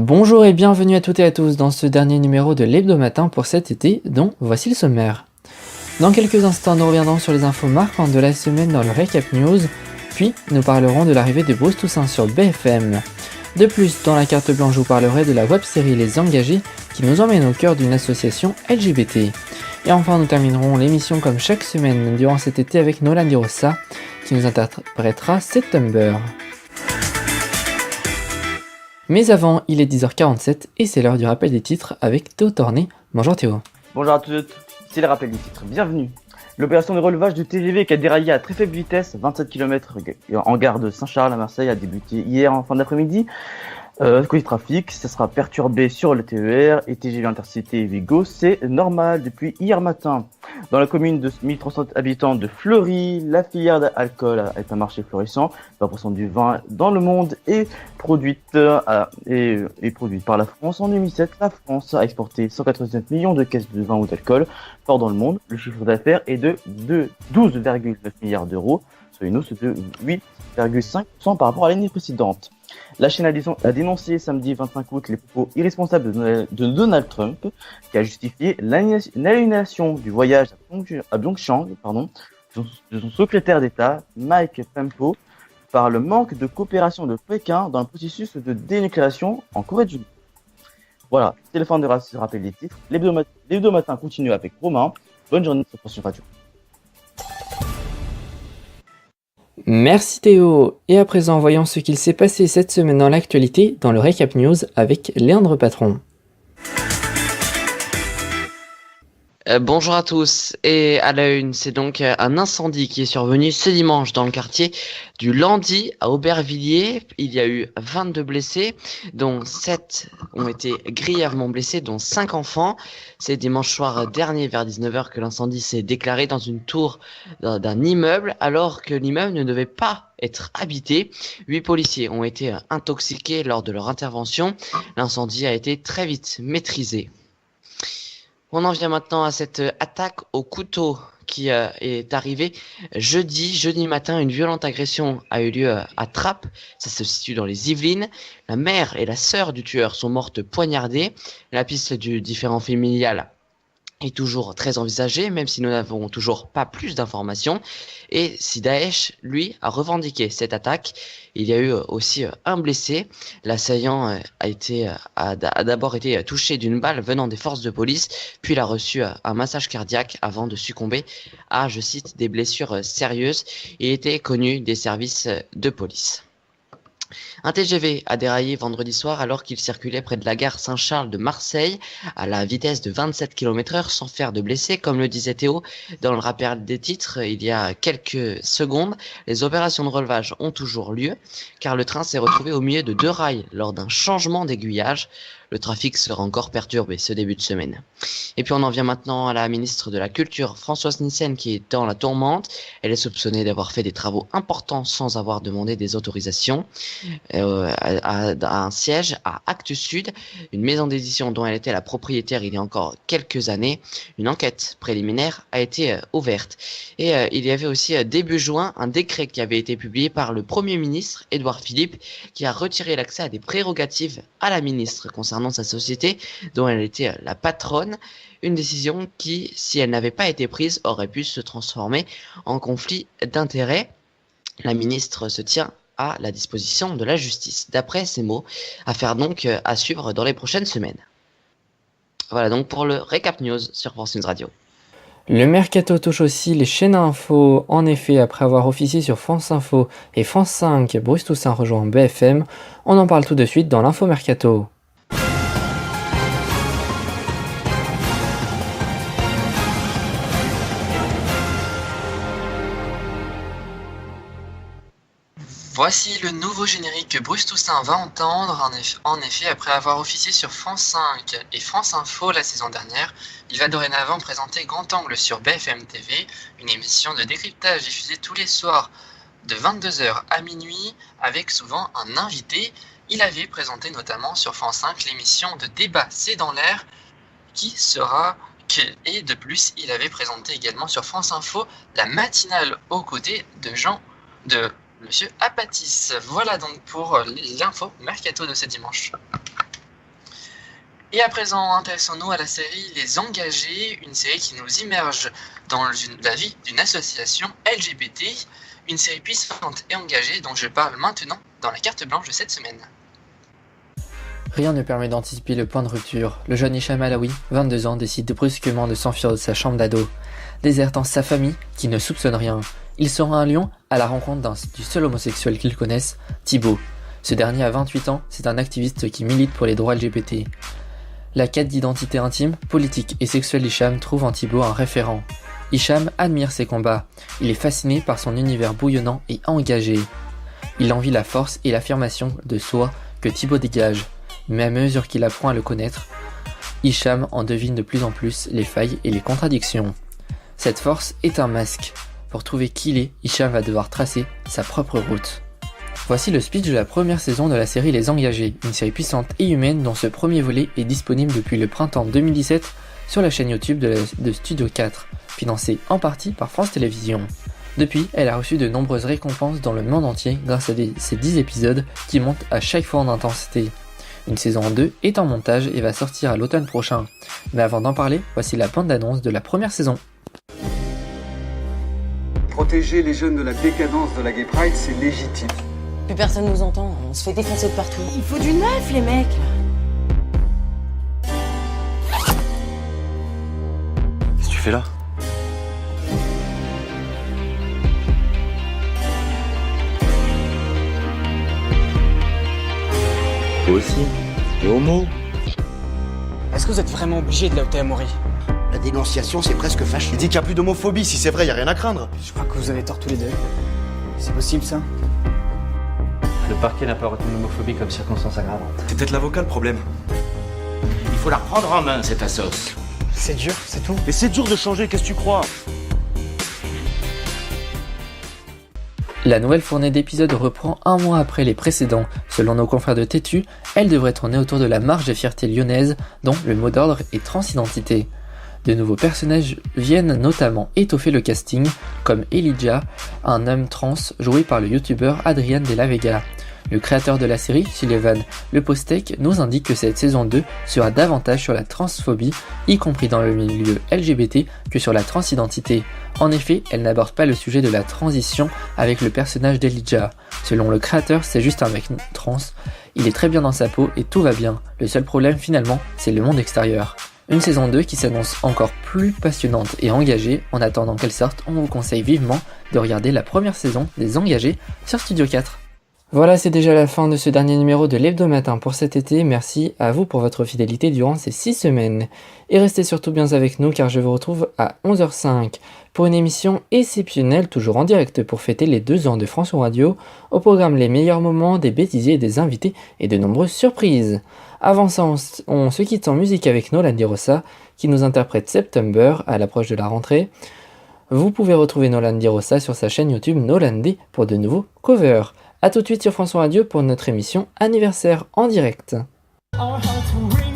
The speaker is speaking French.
Bonjour et bienvenue à toutes et à tous dans ce dernier numéro de l'Hebdo-Matin pour cet été, dont voici le sommaire. Dans quelques instants, nous reviendrons sur les infos marquantes de la semaine dans le Recap News, puis nous parlerons de l'arrivée de Bruce Toussaint sur BFM. De plus, dans la carte blanche, je vous parlerai de la web-série Les Engagés qui nous emmène au cœur d'une association LGBT. Et enfin, nous terminerons l'émission comme chaque semaine durant cet été avec Nolan Di Rossa qui nous interprétera September. Mais avant, il est 10h47 et c'est l'heure du rappel des titres avec Théo Torné. Bonjour Théo. Bonjour à tous, c'est le rappel des titres, bienvenue. L'opération de relevage du TGV qui a déraillé à très faible vitesse, 27 km en gare de Saint-Charles à Marseille, a débuté hier en fin d'après-midi. Côté trafic, ça sera perturbé sur le TER et TGV Intercité Vigo, c'est normal depuis hier matin. Dans la commune de 1300 habitants de Fleury, la filière d'alcool est un marché florissant. 20% du vin dans le monde est produite par la France. En 2007, la France a exporté 189 millions de caisses de vin ou d'alcool fort dans le monde. Le chiffre d'affaires est de 12,9 milliards d'euros, soit une hausse de 8,5% par rapport à l'année précédente. La chaîne a dénoncé samedi 25 août les propos irresponsables de Donald Trump, qui a justifié l'annulation du voyage à Pyeongchang de son secrétaire d'État, Mike Pompeo, par le manque de coopération de Pékin dans le processus de dénucléarisation en Corée du Nord. Voilà, c'est la fin de ce rappel des titres. L'hebdo-matin continue avec Romain. Bonne journée sur France Radio. Merci Théo. Et à présent, voyons ce qu'il s'est passé cette semaine dans l'actualité dans le Recap News avec Léandre Patron. Bonjour à tous, et à la une, c'est donc un incendie qui est survenu ce dimanche dans le quartier du Landy à Aubervilliers. Il y a eu 22 blessés, dont 7 ont été grièvement blessés, dont 5 enfants. C'est dimanche soir dernier vers 19h que l'incendie s'est déclaré dans une tour d'un immeuble, alors que l'immeuble ne devait pas être habité. 8 policiers ont été intoxiqués lors de leur intervention. L'incendie a été très vite maîtrisé. On en vient maintenant à cette attaque au couteau qui est arrivée jeudi matin. Une violente agression a eu lieu à Trappes, ça se situe dans les Yvelines. La mère et la sœur du tueur sont mortes poignardées. La piste du différend familial est toujours très envisagée, même si nous n'avons toujours pas plus d'informations. Et si Daesh, lui, a revendiqué cette attaque, il y a eu aussi un blessé. L'assaillant a d'abord été touché d'une balle venant des forces de police, puis il a reçu un massage cardiaque avant de succomber à, je cite, des blessures sérieuses et était connu des services de police. Un TGV a déraillé vendredi soir alors qu'il circulait près de la gare Saint-Charles de Marseille à la vitesse de 27 km/h sans faire de blessés. Comme le disait Théo dans le rappel des titres il y a quelques secondes, les opérations de relevage ont toujours lieu car le train s'est retrouvé au milieu de 2 rails lors d'un changement d'aiguillage. Le trafic sera encore perturbé ce début de semaine. Et puis on en vient maintenant à la ministre de la Culture, Françoise Nyssen, qui est dans la tourmente. Elle est soupçonnée d'avoir fait des travaux importants sans avoir demandé des autorisations à un siège à Actes Sud, une maison d'édition dont elle était la propriétaire il y a encore quelques années. Une enquête préliminaire a été ouverte. Et il y avait aussi début juin un décret qui avait été publié par le Premier ministre, Édouard Philippe, qui a retiré l'accès à des prérogatives à la ministre concernant sa société dont elle était la patronne, une décision qui, si elle n'avait pas été prise, aurait pu se transformer en conflit d'intérêts. La ministre se tient à la disposition de la justice, d'après ses mots, affaire donc à suivre dans les prochaines semaines. Voilà donc pour le Recap News sur France News Radio. Le mercato touche aussi les chaînes info. En effet, après avoir officié sur France Info et France 5, Bruce Toussaint rejoint BFM. On en parle tout de suite dans l'info mercato. Voici le nouveau générique que Bruce Toussaint va entendre. En effet, après avoir officié sur France 5 et France Info la saison dernière, il va dorénavant présenter Grand Angle sur BFM TV, une émission de décryptage diffusée tous les soirs de 22h à minuit, avec souvent un invité. Il avait présenté notamment sur France 5 l'émission de débat C'est dans l'air, et de plus, il avait présenté également sur France Info la matinale aux côtés de Monsieur Apatis. Voilà donc pour l'info mercato de ce dimanche. Et à présent, intéressons-nous à la série Les Engagés, une série qui nous immerge dans la vie d'une association LGBT, une série puissante et engagée dont je parle maintenant dans la carte blanche de cette semaine. Rien ne permet d'anticiper le point de rupture. Le jeune Hicham Alaoui, 22 ans, décide brusquement de s'enfuir de sa chambre d'ado, désertant sa famille qui ne soupçonne rien. Il se rend à Lyon à la rencontre du seul homosexuel qu'ils connaissent, Thibaut. Ce dernier a 28 ans, c'est un activiste qui milite pour les droits LGBT. La quête d'identité intime, politique et sexuelle d'Hicham trouve en Thibaut un référent. Hicham admire ses combats. Il est fasciné par son univers bouillonnant et engagé. Il envie la force et l'affirmation de soi que Thibaut dégage. Mais à mesure qu'il apprend à le connaître, Hicham en devine de plus en plus les failles et les contradictions. Cette force est un masque. Pour trouver qui il est, Hicham va devoir tracer sa propre route. Voici le speech de la première saison de la série Les Engagés, une série puissante et humaine dont ce premier volet est disponible depuis le printemps 2017 sur la chaîne YouTube de Studio 4, financée en partie par France Télévisions. Depuis, elle a reçu de nombreuses récompenses dans le monde entier grâce à ces 10 épisodes qui montent à chaque fois en intensité. Une saison 2 est en montage et va sortir à l'automne prochain. Mais avant d'en parler, voici la bande-annonce de la première saison. Protéger les jeunes de la décadence de la Gay Pride, c'est légitime. Plus personne nous entend, on se fait défoncer de partout. Il faut du neuf, les mecs. Qu'est-ce que tu fais là? Toi aussi? T'es homo? Est-ce que vous êtes vraiment obligé de l'ôter à Maury? La dénonciation, c'est presque fâcheux. Il dit qu'il n'y a plus d'homophobie, si c'est vrai, il n'y a rien à craindre. Je crois que vous avez tort tous les deux. C'est possible ça? Le parquet n'a pas retenu l'homophobie comme circonstance aggravante. C'est peut-être l'avocat le problème. Il faut la reprendre en main, cette assoce. C'est dur, c'est tout. Mais c'est dur de changer, qu'est-ce que tu crois? La nouvelle fournée d'épisodes reprend un mois après les précédents. Selon nos confrères de Tétu, elle devrait tourner autour de la marche de fierté lyonnaise, dont le mot d'ordre est transidentité. De nouveaux personnages viennent notamment étoffer le casting, comme Elijah, un homme trans joué par le youtubeur Adrian de la Vega. Le créateur de la série, Sullivan Lepostec, nous indique que cette saison 2 sera davantage sur la transphobie, y compris dans le milieu LGBT, que sur la transidentité. En effet, elle n'aborde pas le sujet de la transition avec le personnage d'Elijah. Selon le créateur, c'est juste un mec trans, il est très bien dans sa peau et tout va bien. Le seul problème finalement, c'est le monde extérieur. Une saison 2 qui s'annonce encore plus passionnante et engagée. En attendant qu'elle sorte, on vous conseille vivement de regarder la première saison des Engagés sur Studio 4. Voilà, c'est déjà la fin de ce dernier numéro de l'Hebdo-Matin pour cet été. Merci à vous pour votre fidélité durant ces 6 semaines. Et restez surtout bien avec nous car je vous retrouve à 11h05 pour une émission exceptionnelle, toujours en direct pour fêter les 2 ans de France Radio. Au programme les meilleurs moments, des bêtisiers, des invités et de nombreuses surprises. Avant ça, on se quitte en musique avec Nolan Di Rossa qui nous interprète September à l'approche de la rentrée. Vous pouvez retrouver Nolan Di Rossa sur sa chaîne YouTube Nolan D pour de nouveaux covers. A tout de suite sur France Radio pour notre émission anniversaire en direct. Our hearts will ring.